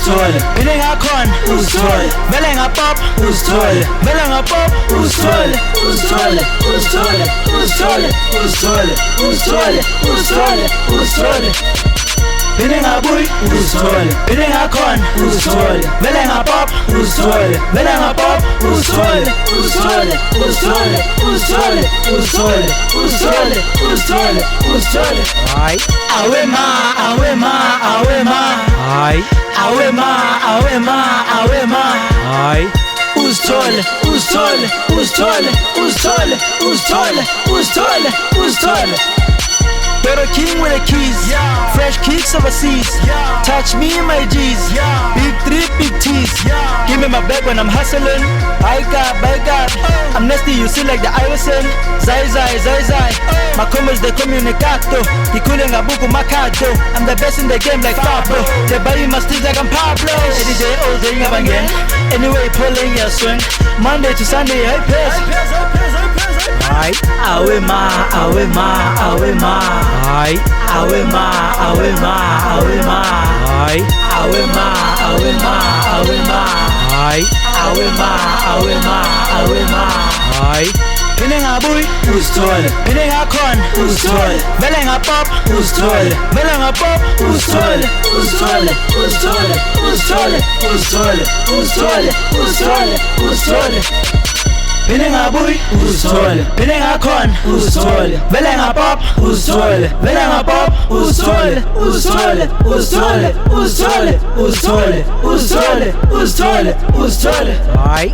uzithole, phinde ngakhona uzithole, vele ngapop uzithole, vele ngapop uzithole, uzithole, uzithole, uzithole, uzithole, uzithole, uzithole, uzithole, phinde ngabuyi uzithole, phinde ngakhona uzithole, vele ngapop uzithole, vele ngapop uzithole, uzithole, uzithole, uzithole, uzithole, uzithole, uzithole, uzithole. Hayi, Awe ma, awe ma, awe ma, hayi, awe ma, awe ma, awe ma, hayi. uzithole, uzithole, uzithole, uzithole, uzithole, uzithole, uzithole. Pero King with the keys, fresh kicks overseas, touch me my G's, big drip, big tees, give me my bag when I'm hustling, by God, I'm nasty, you see like the Iverson, zai, my combos they comunicato, hikule ngabuku makato, I'm the best in the game like Pablo, they buy my steez like I'm Pablo, any day, all day, again, anyway, pulling your swing, Monday to Sunday, I pass, Hayi, awe ma, awe ma, awe ma, hayi, awe ma, awe ma, awe ma, hayi, awe ma, awe ma, awe ma, hayi, awe ma, awe ma, awe ma, hayi. phinde ngabuyi uzithole, phinde ngakhona uzithole, vele ngapop uzithole, vele ngapop uzithole, uzithole, uzithole, uzithole, uzithole, uzithole, uzithole, uzithole, phinde ngabuyi uzithole, phinde ngakhona uzithole, vele ngapop uzithole, vele ngapop uzithole, uzithole, uzithole, uzithole, uzithole, uzithole, uzithole, uzithole. Hayi.